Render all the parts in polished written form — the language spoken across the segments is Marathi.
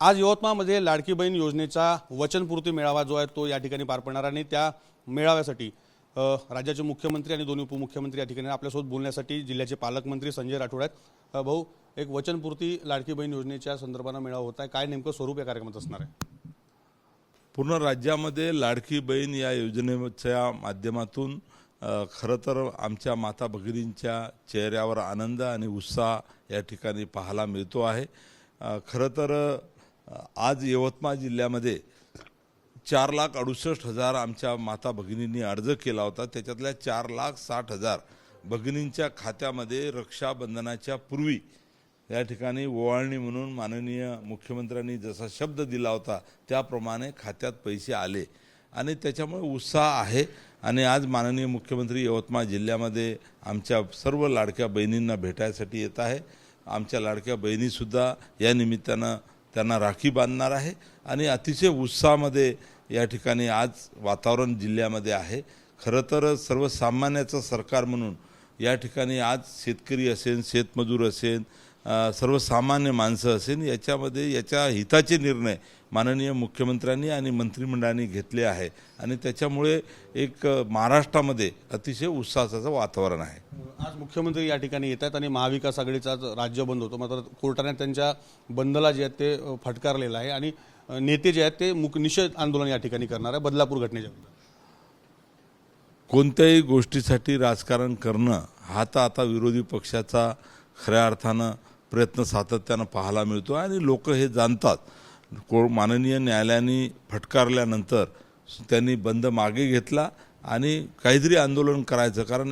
आज यवतमाळमध्ये लाडकी बहीण योजनेचा वचनपूर्ती मेळावा जो आहे तो या ठिकाणी पार पडणार आणि त्या मेळाव्यासाठी राज्याचे मुख्यमंत्री आणि दोन्ही उपमुख्यमंत्री या ठिकाणी आपल्यासोबत बोलण्यासाठी जिल्ह्याचे पालकमंत्री संजय राठोड आहेत। भाऊ, एक वचनपूर्ती लाडकी बहीण योजनेच्या संदर्भाने मेळावा होत आहे, काय नेमकं स्वरूप या कार्यक्रमात असणार आहे? पूर्ण राज्यामध्ये लाडकी बहीण या योजनेच्या माध्यमातून खरं तर आमच्या माता भगिनींच्या चेहऱ्यावर आनंद आणि उत्साह या ठिकाणी पाहायला मिळतो आहे। खरं तर आज यवतमाळ जिल्ह्यामध्ये 4,68,000 आमच्या माता भगिनींनी अर्ज केला होता। त्याच्यातल्या 4,60,000 भगिनींच्या खात्यामध्ये रक्षाबंधनाच्या पूर्वी या ठिकाणी ओवाळणी म्हणून माननीय मुख्यमंत्र्यांनी जसा शब्द दिला होता त्याप्रमाणे खात्यात पैसे आले आणि त्याच्यामुळे उत्साह आहे। आणि आज माननीय मुख्यमंत्री यवतमाळ जिल्ह्यामध्ये आमच्या सर्व लाडक्या बहिणींना भेटायसाठी येत आहे। आमच्या लाडक्या बहिणीसुद्धा या निमित्तानं त्यांना राखी बांधणार आहे आणि अतिशय उत्साहामध्ये या ठिकाणी आज वातावरण जिल्ह्यामध्ये आहे। खरं तर सर्वसामान्याचं सरकार म्हणून या ठिकाणी आज शेतकरी असेल, शेतमजूर असेल, सर्वसामान्य माणसं असेल, याच्यामध्ये याच्या हिताचे निर्णय माननीय मुख्यमंत्र्यांनी आणि मंत्रिमंडळाने घेतले आहे आणि त्याच्यामुळे एक महाराष्ट्रामध्ये अतिशय उत्साहाचं वातावरण आहे। आज मुख्यमंत्री या ठिकाणी येत आहेत आणि महाविकास आघाडीचा राज्य बंद होतो, मात्र कोर्टाने त्यांच्या बंदला जे आहे ते फटकारलेलं आहे आणि नेते जे आहेत ते निषेध आंदोलन या ठिकाणी करणार आहे बदलापूर घटनेच्या विरोधात। कोणत्याही गोष्टीसाठी राजकारण करणं हा तर आता विरोधी पक्षाचा खऱ्या अर्थानं प्रयत्न सातत्यानं पाहायला मिळतो आणि लोक हे जाणतात। माननीय न्यायालयाने फटकारल्यानंतर त्यांनी बंद मागे घेतला आणि काहीतरी आंदोलन करायचं, कारण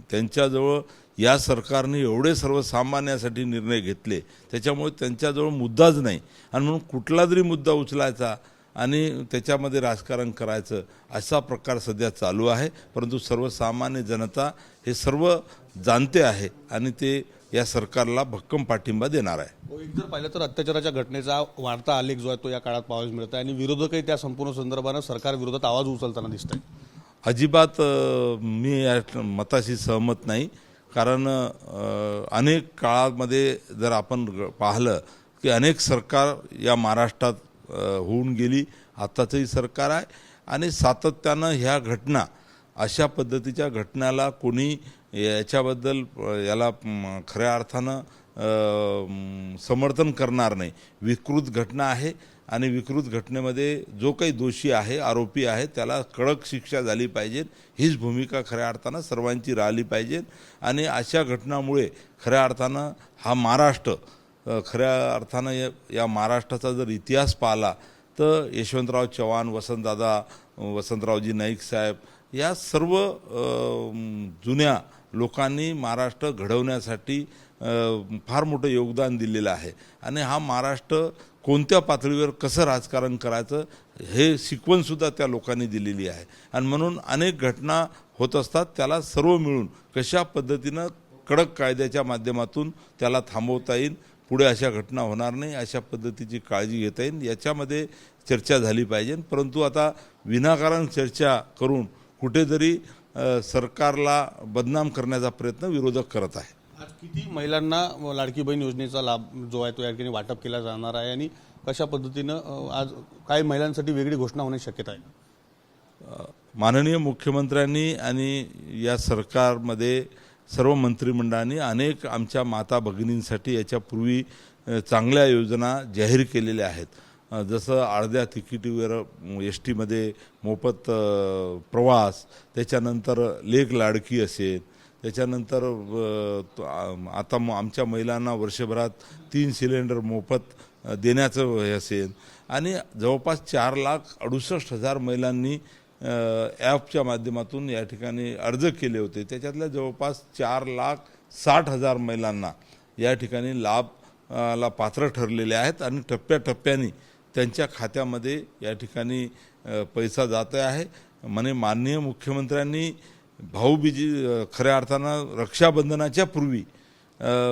त्यांच्याजवळ या सरकारने एवढे सर्वसामान्यासाठी निर्णय घेतले त्याच्यामुळे त्यांच्याजवळ मुद्दाच नाही आणि म्हणून कुठला जरी मुद्दा उचलायचा आणि त्याच्यामध्ये राजकारण करायचं असा प्रकार सध्या चालू आहे। परंतु सर्वसामान्य जनता हे सर्व जाणते आहे आणि ते या सरकारला भक्कम पाठिंबा देणार आहे। एक जर पाहिलं तर अत्याचाराच्या घटनेचा वाढता आलेख जो आहे तो या काळात पाहायला मिळत आहे आणि विरोधकही त्या संपूर्ण संदर्भानं सरकार विरोधात आवाज उचलताना दिसत आहे। अजिबात मी या मताशी सहमत नाही, कारण अनेक काळामध्ये जर आपण पाहिलं की अनेक सरकार या महाराष्ट्रात होऊन गेली, आताचंही सरकार आहे आणि सातत्यानं ह्या घटना अशा पद्धतीच्या घटनाला कोणी याच्याबद्दल याला खऱ्या अर्थानं समर्थन करणार नाही। विकृत घटना आहे आणि विकृत घटनेमध्ये जो काही दोषी आहे, आरोपी आहे, त्याला कडक शिक्षा झाली पाहिजे, हीच भूमिका खऱ्या अर्थानं सर्वांची राहिली पाहिजे। आणि अशा घटनामुळे खऱ्या अर्थानं हा महाराष्ट्र खऱ्या अर्थानं या महाराष्ट्राचा जर इतिहास पाहिला तर यशवंतराव चव्हाण, वसंतरावजी नाईक साहेब या सर्व जुन्या लोकांनी महाराष्ट्र घडवण्यासाठी फार मोठं योगदान दिलेलं आहे आणि हा महाराष्ट्र कोणत्या पातळीवर कसं राजकारण करायचं हे शिकवणसुद्धा त्या लोकांनी दिलेली आहे। आणि म्हणून अनेक घटना होत असतात, त्याला सर्व मिळून कशा पद्धतीनं कडक कायद्याच्या माध्यमातून त्याला थांबवता येईल, पुढे अशा घटना होणार नाही अशा पद्धतीची काळजी घेता येईल, याच्यामध्ये चर्चा झाली पाहिजे। परंतु आता विनाकारण चर्चा करून कुठेतरी सरकारला बदनाम करण्याचा प्रयत्न विरोधक करत आहे। आज किती महिलांना लाडकी बहीण योजनेचा लाभ जो आहे तो या ठिकाणी वाटप केला जाणार आहे आणि कशा पद्धतीनं आज काही महिलांसाठी वेगळी घोषणा होण्याची शक्यता आहे? माननीय मुख्यमंत्र्यांनी आणि या सरकारमध्ये सर्व मंत्रिमंडळाने अनेक आमच्या माता भगिनींसाठी याच्यापूर्वी चांगल्या योजना जाहीर केलेल्या आहेत। जसं अर्ध्या तिकिटीवर एस टीमध्ये मोफत प्रवास, त्याच्यानंतर लेक लाडकी असेल, त्याच्यानंतर आता आमच्या महिलांना वर्षभरात 3 सिलेंडर मोफत देण्याचं हे असेल आणि जवळपास 4,68,000 महिलांनी ॲपच्या माध्यमातून या ठिकाणी अर्ज केले होते। त्याच्यातल्या जवळपास 4,60,000 महिलांना या ठिकाणी लाभला पात्र ठरलेले आहेत आणि टप्प्याटप्प्याने त्यांच्या खात्यामध्ये या ठिकाणी पैसा जात आहे। म्हणे माननीय मुख्यमंत्र्यांनी भाऊबीजी खऱ्या अर्थानं रक्षाबंधनाच्या पूर्वी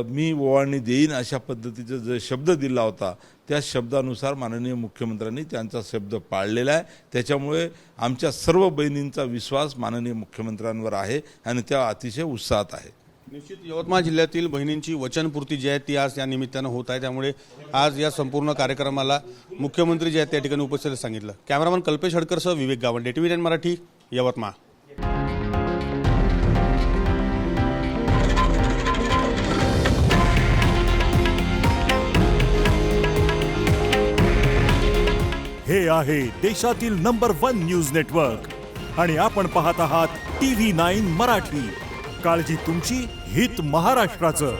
मी ओवाळणी देईन अशा पद्धतीचा जो शब्द दिला होता त्या शब्दानुसार माननीय मुख्यमंत्र्यांनी त्यांचा शब्द पाळलेला आहे। त्याच्यामुळे आमच्या सर्व बहिणींचा विश्वास माननीय मुख्यमंत्र्यांवर आहे आणि त्या अतिशय उत्साहात आहे। निश्चित यवतमाळ जिल्ह्यातील बहिणींची वचनपूर्ती जी आहे ती आज या निमित्तानं होत आहे, त्यामुळे आज या संपूर्ण कार्यक्रमाला मुख्यमंत्री जे आहेत त्या ठिकाणी उपस्थित सांगितलं. कॅमेरामन कल्पेश हडकरसह विवेक गावंडे, TV9 मराठी, यवतमाळ. हे आहे देशातील नंबर 1 न्यूज नेटवर्क आणि आपण पाहत आहात TV9 मराठी. काळजी तुमची, हित महाराष्ट्राचं.